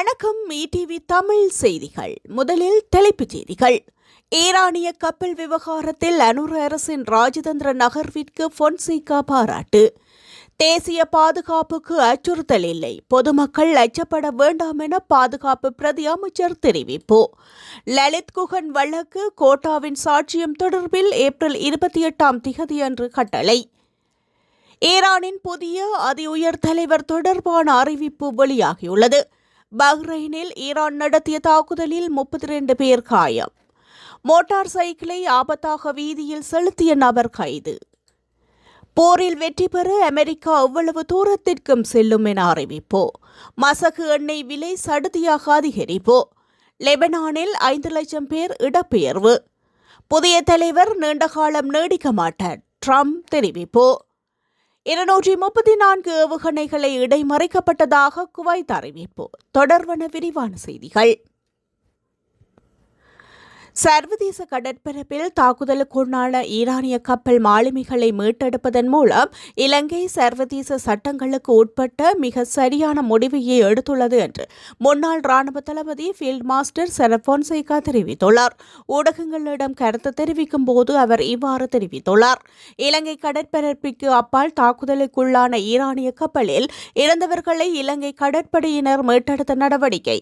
வணக்கம் ETV தமிழ் செய்திகள். முதலில் தலைப்புச் செய்திகள். ஈரானிய கப்பல் விவகாரத்தில் அனுர் அரசின் ராஜதந்திர நகர்விற்கு பொன்சேகா பாராட்டு. தேசிய பாதுகாப்புக்கு அச்சுறுத்தல் இல்லை, பொதுமக்கள் அச்சப்பட வேண்டாம் என பாதுகாப்பு பிரதி அமைச்சர் தெரிவிப்பு. லலித் குகன் வழக்கு கோட்டாவின் சாட்சியம் தொடர்பில் ஏப்ரல் 28 அன்று கட்டளை. ஈரானின் புதிய அதி உயர் தலைவர் தொடர்பான அறிவிப்பு வெளியாகியுள்ளது. பஹ்ரைனில் ஈரான் நடத்திய தாக்குதலில் 32 பேர் காயம். மோட்டார் சைக்கிளை ஆபத்தாக வீதியில் செலுத்திய நபர் கைது. போரில் வெற்றி பெற அமெரிக்கா எவ்வளவு தூரத்திற்கும் செல்லும் என அறிவிப்பு. மசகு எண்ணெய் விலை சடுதியாக அதிகரிப்பு. லெபனானில் 5 லட்சம் பேர் இடப்பெயர்வு. புதிய தலைவர் நீண்டகாலம் நீடிக்க மாட்டார், ட்ரம்ப் தெரிவிப்பு. 234 ஏவுகணைகளை இடைமறிக்கப்பட்டதாக குவைத் அறிவிப்பு. தொடர்பான விரிவான செய்திகள். சர்வதேச கடற்பரப்பில் தாக்குதலுக்குள்ளான ஈரானிய கப்பல் மாலுமிகளை மீட்டெடுப்பதன் மூலம் இலங்கை சர்வதேச சட்டங்களுக்கு உட்பட்ட மிக சரியான முடிவையை எடுத்துள்ளது என்று முன்னாள் ராணுவ தளபதி ஃபீல்ட் மாஸ்டர் சரத் பொன்சேகா தெரிவித்துள்ளார். ஊடகங்களிடம் கருத்து தெரிவிக்கும் போது அவர் இவ்வாறு தெரிவித்துள்ளார். இலங்கை கடற்பரப்பிற்கு அப்பால் தாக்குதலுக்குள்ளான ஈரானிய கப்பலில் இறந்தவர்களை இலங்கை கடற்படையினர் மீட்டெடுத்த நடவடிக்கை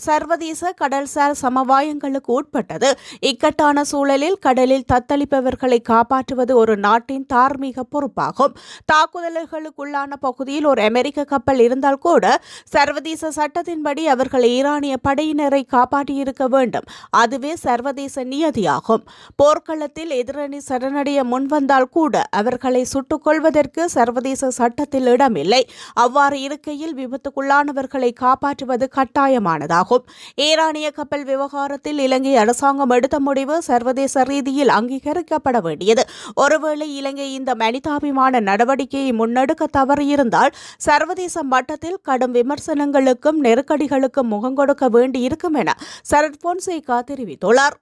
சர்வதேச கடல்சார் சமவாயங்களுக்கு உட்பட்டது. இக்கட்டான சூழலில் கடலில் தத்தளிப்பவர்களை காப்பாற்றுவது ஒரு நாட்டின் தார்மீக பொறுப்பாகும். தாக்குதல்களுக்குள்ளான பகுதியில் ஒரு அமெரிக்க கப்பல் இருந்தால் கூட சர்வதேச சட்டத்தின்படி அவர்கள் ஈரானிய படையினரை காப்பாற்றியிருக்க வேண்டும். அதுவே சர்வதேச நியதியாகும். போர்க்களத்தில் எதிரணி சரணடைய முன்வந்தால் கூட அவர்களை சுட்டுக் கொள்வதற்கு சர்வதேச சட்டத்தில் இடமில்லை. அவ்வாறு இருக்கையில் விபத்துக்குள்ளானவர்களை காப்பாற்றுவது கட்டாயமானதாகும். ஈரானிய கப்பல் விவகாரத்தில் இலங்கை அரசாங்கம் எடுத்த முடிவு சர்வதேச ரீதியில் அங்கீகரிக்கப்பட வேண்டியது. ஒருவேளை இலங்கை இந்த மனிதாபிமான நடவடிக்கையை முன்னெடுக்க தவறியிருந்தால் சர்வதேச மட்டத்தில் கடும் விமர்சனங்களுக்கும் நெருக்கடிகளுக்கும் முகம் கொடுக்க வேண்டியிருக்கும் என சரத் பொன்சேகா தெரிவித்துள்ளார்.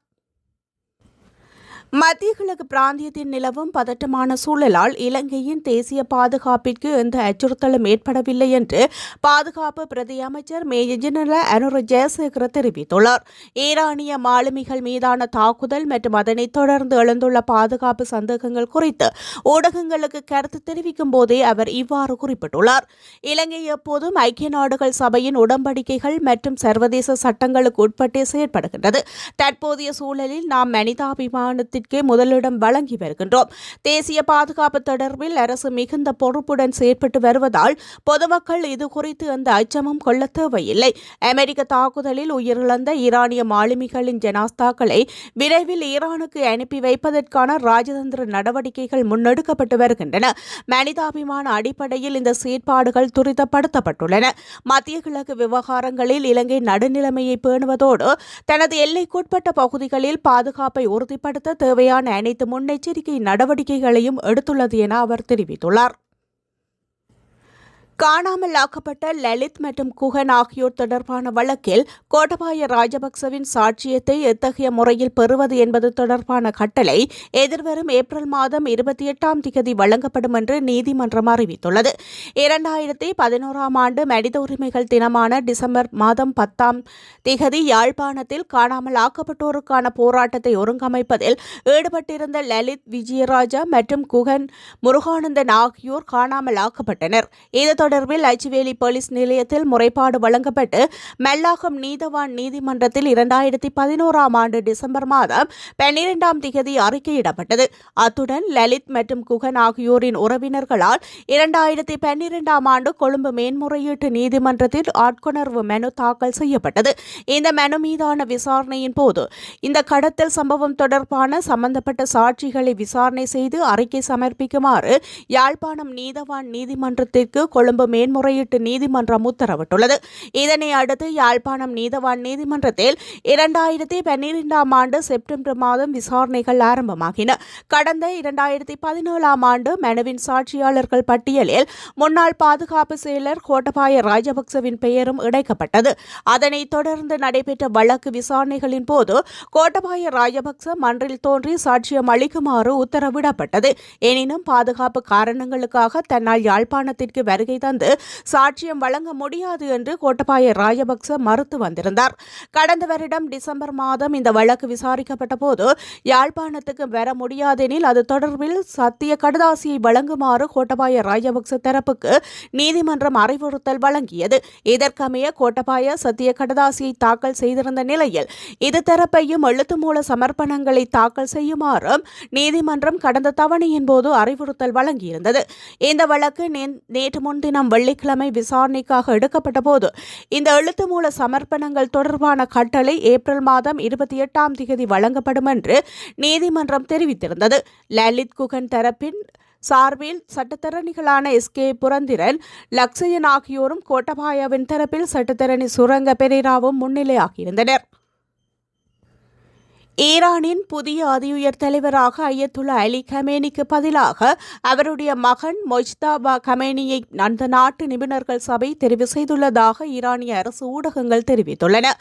மத்திய கிழக்கு பிராந்தியத்தில் நிலவும் பதட்டமான சூழலால் இலங்கையின் தேசிய பாதுகாப்பிற்கு எந்த அச்சுறுத்தலும் ஏற்படவில்லை என்று பாதுகாப்பு பிரதி அமைச்சர் மேஜர் ஜெனரல் அனுர ஜெயசேகர தெரிவித்துள்ளார். ஈரானிய மாலுமிகள் மீதான தாக்குதல் மற்றும் அதனைத் தொடர்ந்து எழுந்துள்ள பாதுகாப்பு சந்தேகங்கள் குறித்து ஊடகங்களுக்கு கருத்து தெரிவிக்கும் போதே அவர் இவ்வாறு குறிப்பிட்டுள்ளார். இலங்கை எப்போதும் ஐக்கிய நாடுகள் சபையின் உடன்படிக்கைகள் மற்றும் சர்வதேச சட்டங்களுக்கு உட்பட்டே செயற்படுகின்றது. தற்போதைய சூழலில் நாம் மனிதாபிமானத்திற்கு முதலிடம் வழங்கி வருகின்றோம். தேசிய பாதுகாப்பு தொடர்பில் அரசு மிகுந்த பொறுப்புடன் செயற்பட்டு வருவதால் பொதுமக்கள் இது குறித்து எந்த அச்சமும் கொள்ள தேவையில்லை. அமெரிக்க தாக்குதலில் உயிரிழந்த ஈரானிய மாலுமிகளின் ஜனாஸ்தாக்களை விரைவில் ஈரானுக்கு அனுப்பி வைப்பதற்கான ராஜதந்திர நடவடிக்கைகள் முன்னெடுக்கப்பட்டு வருகின்றன. மனிதாபிமான அடிப்படையில் இந்த செயற்பாடுகள் துரிதப்படுத்தப்பட்டுள்ளன. மத்திய கிழக்கு விவகாரங்களில் இலங்கை நடுநிலைமையை பேணுவதோடு தனது எல்லைக்குட்பட்ட பகுதிகளில் பாதுகாப்பை உறுதிப்படுத்த தேவையான அனைத்து முன்னெச்சரிக்கை நடவடிக்கைகளையும் எடுத்துள்ளது என அவர் தெரிவித்துள்ளார். காணாமல் ஆக்கப்பட்ட லலித் மற்றும் குகன் ஆகியோர் தொடர்பான வழக்கில் கோட்டபாய ராஜபக்சவின் சாட்சியத்தை எத்தகைய முறையில் பெறுவது என்பது தொடர்பான கட்டளை எதிர்வரும் ஏப்ரல் 28 வழங்கப்படும் என்று நீதிமன்றம் அறிவித்துள்ளது. 2011 ஆண்டு மனித உரிமைகள் தினமான டிசம்பர் 10 யாழ்ப்பாணத்தில் காணாமல் ஆக்கப்பட்டோருக்கான போராட்டத்தை ஒருங்கமைப்பதில் ஈடுபட்டிருந்த லலித் விஜயராஜா மற்றும் குகன் முருகானந்தன் ஆகியோர் காணாமல் ஆக்கப்பட்டனர். இது தொடர்பில் அச்சுவேலி போலீஸ் நிலையத்தில் முறைப்பாடு வழங்கப்பட்டு மல்லாகம் நீதவான் நீதிமன்றத்தில் 2011 ஆண்டு டிசம்பர் 12 அறிக்கையிடப்பட்டது. அத்துடன் லலித் மற்றும் குகன் ஆகியோரின் உறவினர்களால் 2012 ஆண்டு கொழும்பு மேன்முறையீட்டு நீதிமன்றத்தில் ஆட்கொணர்வு மனு தாக்கல் செய்யப்பட்டது. இந்த மனு மீதான விசாரணையின் போது இந்த கடத்தல் சம்பவம் தொடர்பான சம்பந்தப்பட்ட சாட்சிகளை விசாரணை செய்து அறிக்கை சமர்ப்பிக்குமாறு யாழ்ப்பாணம் நீதவான் நீதிமன்றத்திற்கு கொழும்பு மேன்முறையீட்டு நீதிமன்றம் உத்தரவிட்டுள்ளது. இதனை அடுத்து யாழ்ப்பாணம் நீதவான் நீதிமன்றத்தில் 2012 ஆண்டு செப்டம்பர் விசாரணைகள் ஆரம்பமாகின. கடந்த 2017 ஆண்டு மனுவின் சாட்சியாளர்கள் பட்டியலில் முன்னாள் பாதுகாப்பு செயலர் கோட்டபாய ராஜபக்சவின் பெயரும் இணைக்கப்பட்டது. அதனைத் தொடர்ந்து நடைபெற்ற வழக்கு விசாரணைகளின் போது கோட்டபாய ராஜபக்ச மன்றில் தோன்றி சாட்சியம் அளிக்குமாறு உத்தரவிடப்பட்டது. எனினும் பாதுகாப்பு காரணங்களுக்காக தன்னால் யாழ்ப்பாணத்திற்கு வருகை தந்து சாட்சியம் வழங்க முடியாது என்று கோட்டபாய ராஜபக்ச மறுத்து வந்திருந்தார். கடந்த வருடம் டிசம்பர் மாதம் இந்த வழக்கு விசாரிக்கப்பட்ட போது யாழ்ப்பாணத்துக்கு வர முடியாதெனில் அது தொடர்பில் சத்திய கடதாசியை வழங்குமாறு கோட்டபாய ராஜபக்ச தரப்புக்கு நீதிமன்றம் அறிவுறுத்தல் வழங்கியது. இதற்கமைய கோட்டபாய சத்திய கடதாசியை தாக்கல் செய்திருந்த நிலையில் இது தரப்பையும் எழுத்து மூல சமர்ப்பணங்களை தாக்கல் செய்யுமாறும் நீதிமன்றம் கடந்த தவணையின் போது அறிவுறுத்தல் வழங்கியிருந்தது. இந்த வழக்கு நேற்று முன்தினம் வெள்ளிக்கிழமை விசாரணைக்காக எடுக்கப்பட்ட போது இந்த எழுத்து மூல சமர்ப்பணங்கள் தொடர்பான கட்டளை ஏப்ரல் மாதம் 28ஆம் தேதி வழங்கப்படும் என்று நீதிமன்றம் தெரிவித்திருந்தது. லலித் குகன் தரப்பின் சார்பில் சட்டத்தரணிகளான எஸ்.கே. புரந்திரன், லக்ஷயன் ஆகியோரும் கோட்டபாயவின் தரப்பில் சட்டத்தரணி சுரங்க பெரேராவும் முன்னிலையாகியிருந்தனர். ஈரானின் புதிய அதிஉயர் தலைவராக அயத்துல்லா அலி கமேனிக்கு பதிலாக அவருடைய மகன் மொஜ்தபா கமேனியை அந்த நாட்டு நிபுணர்கள் சபை தெரிவு செய்துள்ளதாக ஈரானிய அரசு ஊடகங்கள் தெரிவித்துள்ளன.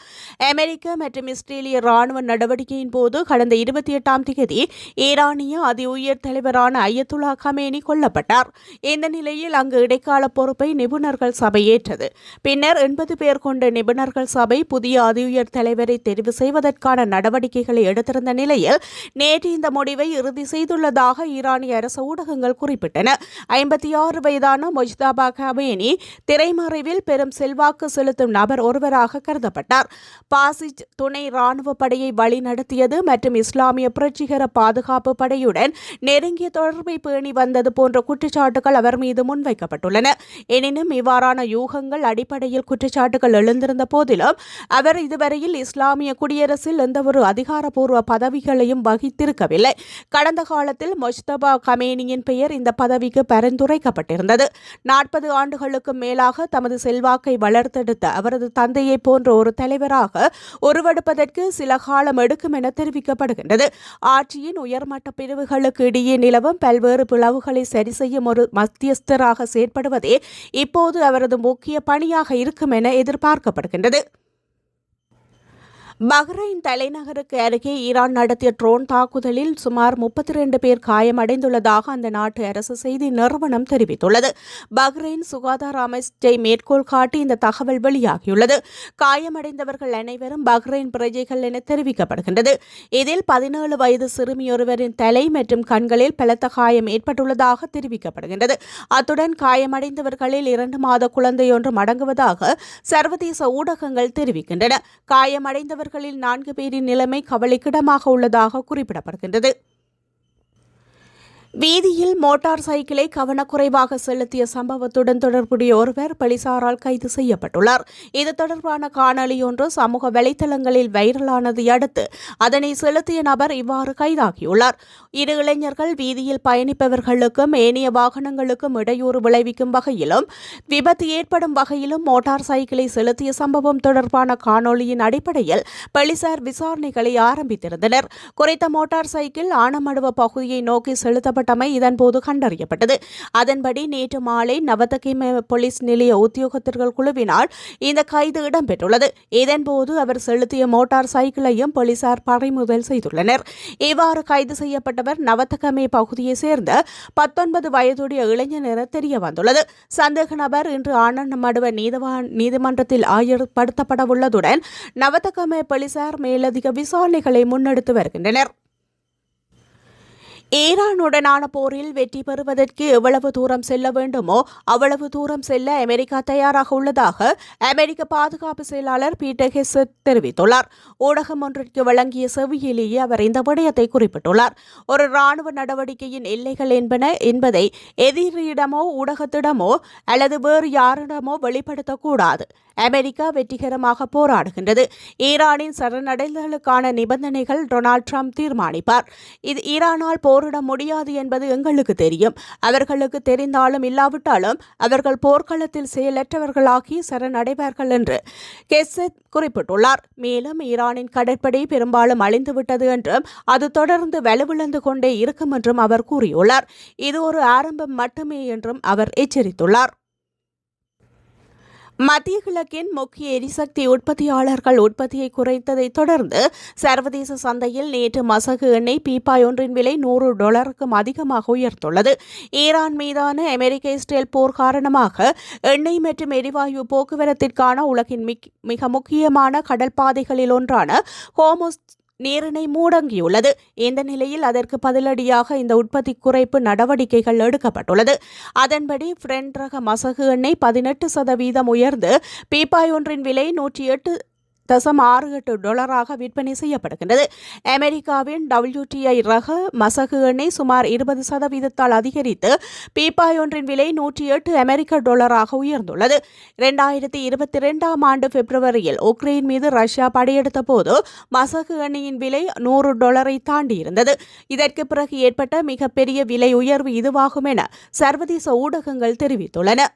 அமெரிக்க மற்றும் இஸ்ரேலிய ராணுவ நடவடிக்கையின் போது கடந்த 28ஆம் தேதி ஈரானிய அதிஉயர் தலைவரான அயத்துல்லா கமேனி கொல்லப்பட்டார். இந்த நிலையில் அங்கு இடைக்கால பொறுப்பை நிபுணர்கள் சபை ஏற்றது. பின்னர் 80 பேர் கொண்ட நிபுணர்கள் சபை புதிய அதிஉயர் தலைவரை தெரிவு செய்வதற்கான நடவடிக்கைகளை எடுத்திருந்த நிலையில் நேற்று இந்த முடிவை இறுதி செய்துள்ளதாக ஈரானிய அரசு ஊடகங்கள் குறிப்பிட்டன. 56 வயதான மொஜ்தபா கமேனி திரைமறைவில் பெரும் செல்வாக்கு செலுத்தும் நபர் ஒருவராக கருதப்பட்டார். பாசிஜ் துணை ராணுவ படையை வழிநடத்தியது மற்றும் இஸ்லாமிய புரட்சிகர பாதுகாப்பு படையுடன் நெருங்கிய தொடர்பை பேணி வந்தது போன்ற குற்றச்சாட்டுகள் அவர் மீது முன்வைக்கப்பட்டுள்ளன. எனினும் இவ்வாறான யூகங்கள் அடிப்படையில் குற்றச்சாட்டுகள் எழுந்திருந்த போதிலும் அவர் இதுவரையில் இஸ்லாமிய குடியரசில் எந்தவொரு அதிகாரப்பூர்வ பதவிகளையும் வகித்திருக்கவில்லை. கடந்த காலத்தில் மொஜ்தபா கமேனியின் பெயர் இந்த பதவிக்கு பரிந்துரைக்கப்பட்டிருந்தது. 40 ஆண்டுகளுக்கு மேலாக தமது செல்வாக்கை வளர்த்தெடுத்த அவரது தந்தையை போன்ற ஒரு தலைவராக உருவெடுப்பதற்கு சில காலம் எடுக்கும் என தெரிவிக்கப்படுகின்றது. ஆட்சியின் உயர்மட்ட பிரிவுகளுக்கு இடையே நிலவும் பல்வேறு பிளவுகளை சரி செய்யும் ஒரு மத்தியஸ்தராக செயற்படுவதே இப்போது அவரது முக்கிய பணியாக இருக்கும் என எதிர்பார்க்கப்படுகின்றது. பஹ்ரைன் தலைநகருக்கு அருகே ஈரான் நடத்திய ட்ரோன் தாக்குதலில் சுமார் 32 பேர் காயமடைந்துள்ளதாக அந்த நாட்டு அரசு செய்தி நிறுவனம் தெரிவித்துள்ளது. பஹ்ரைன் சுகாதார அமைச்சை மேற்கோள் காட்டி இந்த தகவல் வெளியாகியுள்ளது. காயமடைந்தவர்கள் அனைவரும் பஹ்ரைன் பிரஜைகள் என தெரிவிக்கப்படுகின்றது. இதில் 17 வயது சிறுமியொருவரின் தலை மற்றும் கண்களில் பலத்த காயம் ஏற்பட்டுள்ளதாக தெரிவிக்கப்படுகின்றது. அத்துடன் காயமடைந்தவர்களில் 2 மாத குழந்தையொன்றும் அடங்குவதாக சர்வதேச ஊடகங்கள் தெரிவிக்கின்றன. காயமடைந்தவர்களில் 4 பேரின் நிலைமை கவலைக்கிடமாக உள்ளதாக குறிப்பிடப்படுகின்றது. வீதியில் மோட்டார் சைக்கிளை கவனக்குறைவாக செலுத்திய சம்பவத்துடன் தொடர்புடைய ஒருவர் போலீசாரால் கைது செய்யப்பட்டுள்ளார். இது தொடர்பான காணொலி ஒன்று சமூக வலைதளங்களில் வைரலானதை அடுத்து அதனை செலுத்திய நபர் இவ்வாறு கைதாகியுள்ளார். 2 இளைஞர்கள் வீதியில் பயணிப்பவர்களுக்கும் ஏனைய வாகனங்களுக்கும் இடையூறு விளைவிக்கும் வகையிலும் விபத்து ஏற்படும் வகையிலும் மோட்டார் சைக்கிளை செலுத்திய சம்பவம் தொடர்பான காணொலியின் அடிப்படையில் போலீசார் விசாரணைகளை ஆரம்பித்திருந்தனர். குறித்த மோட்டார் சைக்கிள் ஆனமடுவ பகுதியை நோக்கி செலுத்தப்பட்ட இதன்போது கண்டறியப்பட்டது. அதன்படி நேற்று மாலை நவதகிம போலீஸ் நிலைய உத்தியோகத்தர்கள் குழுவினால் இந்த கைது இடம்பெற்றுள்ளது. இதன்போது அவர் செலுத்திய மோட்டார் சைக்கிளையும் போலீசார் பறிமுதல் செய்துள்ளனர். இவ்வாறு கைது செய்யப்பட்டவர் நவதகமே பகுதியைச் சேர்ந்த 19 வயதுடைய இளைஞர் என தெரிய வந்துள்ளது. சந்தேக நபர் இன்று ஆனமடுவ நீதிமன்றத்தில் ஆஜர்படுத்தப்படவுள்ளதுடன் நவதகமே போலீசார் மேலதிக விசாரணைகளை முன்னெடுத்து வருகின்றனர். ஈரானுடனான போரில் வெற்றி பெறுவதற்கு எவ்வளவு தூரம் செல்ல வேண்டுமோ அவ்வளவு தூரம் செல்ல அமெரிக்கா தயாராக உள்ளதாக அமெரிக்க பாதுகாப்பு செயலாளர் பீட்டர் ஹெக்ஸட் தெரிவித்துள்ளார். ஊடகம் ஒன்றிற்கு வழங்கிய செவியிலேயே அவர் இந்த விடயத்தை குறிப்பிட்டுள்ளார். ஒரு ராணுவ நடவடிக்கையின் எல்லைகள் என்பதை எதிரியிடமோ ஊடகத்திடமோ அல்லது வேறு யாரிடமோ வெளிப்படுத்தக்கூடாது. அமெரிக்கா வெற்றிகரமாக போராடுகின்றது. ஈரானின் சரணடைதலுக்கான நிபந்தனைகள் டொனால்ட் ட்ரம்ப் தீர்மானிப்பார். இது ஈரானால் போரிட முடியாது என்பது எங்களுக்கு தெரியும். அவர்களுக்கு தெரிந்தாலும் இல்லாவிட்டாலும் அவர்கள் போர்க்களத்தில் செயலற்றவர்களாகி சரணடைவார்கள் என்று ஹெக்ஸட் குறிப்பிட்டுள்ளார். மேலும் ஈரானின் கடற்படை பெரும்பாலும் அழிந்துவிட்டது என்றும் அது தொடர்ந்து வலுவிழந்து கொண்டே இருக்கும் என்றும் அவர் கூறியுள்ளார். இது ஒரு ஆரம்பம் மட்டுமே என்றும் அவர் எச்சரித்துள்ளார். மத்திய கிழக்கின் முக்கிய எரிசக்தி உற்பத்தியாளர்கள் உற்பத்தியை குறைத்ததைத் தொடர்ந்து சர்வதேச சந்தையில் நேற்று மசகு எண்ணெய் பீப்பாய் ஒன்றின் விலை $100க்கும் அதிகமாக உயர்ந்துள்ளது. ஈரான் மீதான அமெரிக்க இஸ்ரேல் போர் காரணமாக எண்ணெய் மற்றும் எரிவாயு போக்குவரத்திற்கான உலகின் மிக முக்கியமான கடல் பாதைகளில் ஒன்றான ஹோர்முஸ் நீரிணை முடங்கியுள்ளது. இந்த நிலையில் அதற்கு பதிலடியாக இந்த உற்பத்தி குறைப்பு நடவடிக்கைகள் எடுக்கப்பட்டுள்ளது. அதன்படி பிரெண்ட் ரக மசகு எண்ணெய் 18% உயர்ந்து பீப்பாய் ஒன்றின் விலை $108.68 விற்பனை செய்யப்படுகின்றது. அமெரிக்காவின் WTI ரக மசகு எண்ணெய் சுமார் 20% அதிகரித்து பீப்பாய் ஒன்றின் விலை $108 உயர்ந்துள்ளது. 2022 ஆண்டு பிப்ரவரியில் உக்ரைன் மீது ரஷ்யா படையெடுத்த போது மசகு எண்ணெயின் விலை $100 தாண்டியிருந்தது. இதற்கு பிறகு ஏற்பட்ட மிகப்பெரிய விலை உயர்வு இதுவாகும் என சர்வதேச ஊடகங்கள் தெரிவித்துள்ளன.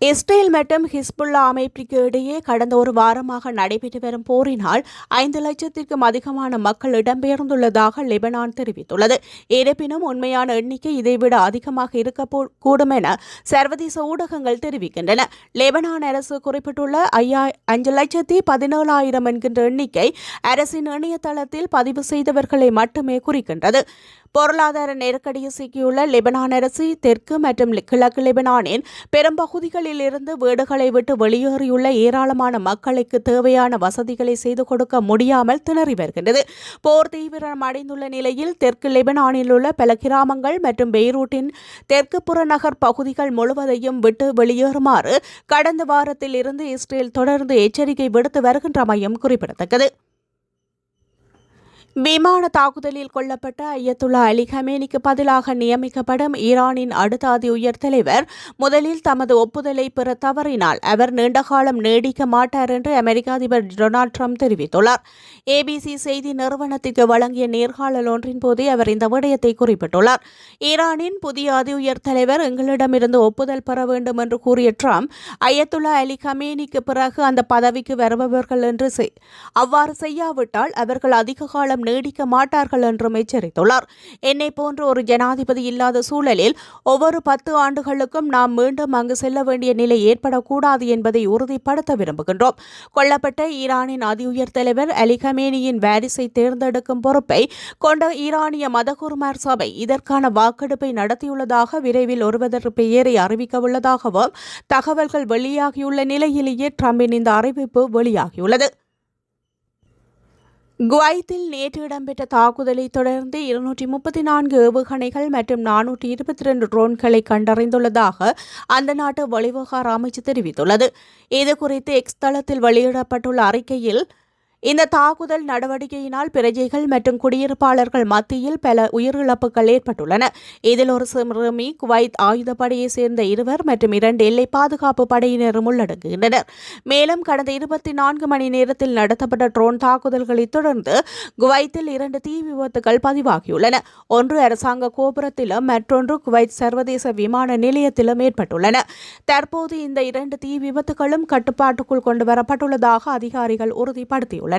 இஸ்ரேல் மற்றும் ஹிஸ்புல்லா அமைப்பிற்கு இடையே கடந்த ஒரு வாரமாக நடைபெற்று வரும் போரினால் 5 லட்சத்திற்கும் அதிகமான மக்கள் இடம்பெயர்ந்துள்ளதாக லெபனான் தெரிவித்துள்ளது. இருப்பினும் உண்மையான எண்ணிக்கை இதைவிட அதிகமாக இருக்கக்கூடும் என சர்வதேச ஊடகங்கள் தெரிவிக்கின்றன. லெபனான் அரசு குறிப்பிட்டுள்ள 5,17,000 என்கின்ற எண்ணிக்கை அரசின் இணையதளத்தில் பதிவு செய்தவர்களை மட்டுமே குறிக்கின்றது. பொருளாதார நெருக்கடியில் சிக்கியுள்ள லெபனான் அரசு தெற்கு மற்றும் கிழக்கு லெபனானின் பெரும்பகுதிகளில் இருந்து வீடுகளை விட்டு வெளியேறியுள்ள ஏராளமான மக்களுக்கு தேவையான வசதிகளை செய்து கொடுக்க முடியாமல் திணறி வருகின்றது. போர் தீவிரமடைந்துள்ள நிலையில் தெற்கு லெபனானில் உள்ள பல கிராமங்கள் மற்றும் பெய்ரூட்டின் தெற்கு புறநகர் பகுதிகள் முழுவதையும் விட்டு வெளியேறுமாறு கடந்த வாரத்தில் இருந்து இஸ்ரேல் தொடர்ந்து எச்சரிக்கை விடுத்து வருகின்றமையும் குறிப்பிடத்தக்கது. விமான தாக்குதலில் கொல்லப்பட்ட அயத்துல்லா அலி கமேனிக்கு பதிலாக நியமிக்கப்படும் ஈரானின் அடுத்த அதி உயர் தலைவர் முதலில் தமது ஒப்புதலை பெற தவறினால் அவர் நீண்டகாலம் நீடிக்க மாட்டார் என்று அமெரிக்க அதிபர் டொனால்ட் ட்ரம்ப் தெரிவித்துள்ளார். ABC செய்தி நிறுவனத்திற்கு வழங்கிய நேர்காணல் ஒன்றின் போதே அவர் இந்த விடயத்தை குறிப்பிட்டுள்ளார். ஈரானின் புதிய அதி உயர் தலைவர் எங்களிடமிருந்து ஒப்புதல் பெற வேண்டும் என்று கூறிய ட்ரம்ப் அயத்துல்லா அலி கமேனிக்கு பிறகு அந்த பதவிக்கு வருபவர்கள் என்று அவ்வாறு செய்யாவிட்டால் அவர்கள் அதிக காலம் நீடிக்க மாட்டார்கள் என்றும் எச்சரித்துள்ளார். என்னை போன்ற ஒரு ஜனாதிபதி இல்லாத சூழலில் ஒவ்வொரு 10 ஆண்டுகளுக்கும் நாம் மீண்டும் அங்கு செல்ல வேண்டிய நிலை ஏற்படக்கூடாது என்பதை உறுதிப்படுத்த விரும்புகின்றோம். கொல்லப்பட்ட ஈரானின் அதி உயர் தலைவர் அலி கமேனியின் வாரிசை தேர்ந்தெடுக்கும் பொறுப்பை கொண்ட ஈரானிய மதகுருமார் சபை இதற்கான வாக்கெடுப்பை நடத்தியுள்ளதாக விரைவில் ஒருவரது பெயரை அறிவிக்கவுள்ளதாகவும் தகவல்கள் வெளியாகியுள்ள நிலையிலேயே ட்ரம்பின் இந்த அறிவிப்பு வெளியாகியுள்ளது. குவைத்தில் நேற்று இடம்பெற்ற தாக்குதலை தொடர்ந்து 234 ஏவுகணைகள் மற்றும் 422 ட்ரோன்களை கண்டறிந்துள்ளதாக அந்த நாட்டு வெளிவிவகார அமைச்சு தெரிவித்துள்ளது. இதுகுறித்து எக்ஸ் தளத்தில் வெளியிடப்பட்டுள்ள அறிக்கையில் இந்த தாக்குதல் நடவடிக்கையினால் பிரஜைகள் மற்றும் குடியிருப்பாளர்கள் மத்தியில் பல உயிரிழப்புகள் ஏற்பட்டுள்ளன. இதில் ஒரு சிறுமி, குவைத் ஆயுதப்படையைச் சேர்ந்த 2 மற்றும் 2 எல்லை பாதுகாப்பு படையினரும் உள்ளடங்குகின்றனர். மேலும் கடந்த 24 மணி நேரத்தில் நடத்தப்பட்ட ட்ரோன் தாக்குதல்களை தொடர்ந்து குவைத்தில் 2 தீ விபத்துகள் பதிவாகியுள்ளன. ஒன்று அரசாங்க கோபுரத்திலும் மற்றொன்று குவைத் சர்வதேச விமான நிலையத்திலும் ஏற்பட்டுள்ளன. தற்போது இந்த 2 தீ விபத்துகளும் கட்டுப்பாட்டுக்குள் கொண்டு வரப்பட்டுள்ளதாக அதிகாரிகள் உறுதிப்படுத்தியுள்ளனர்.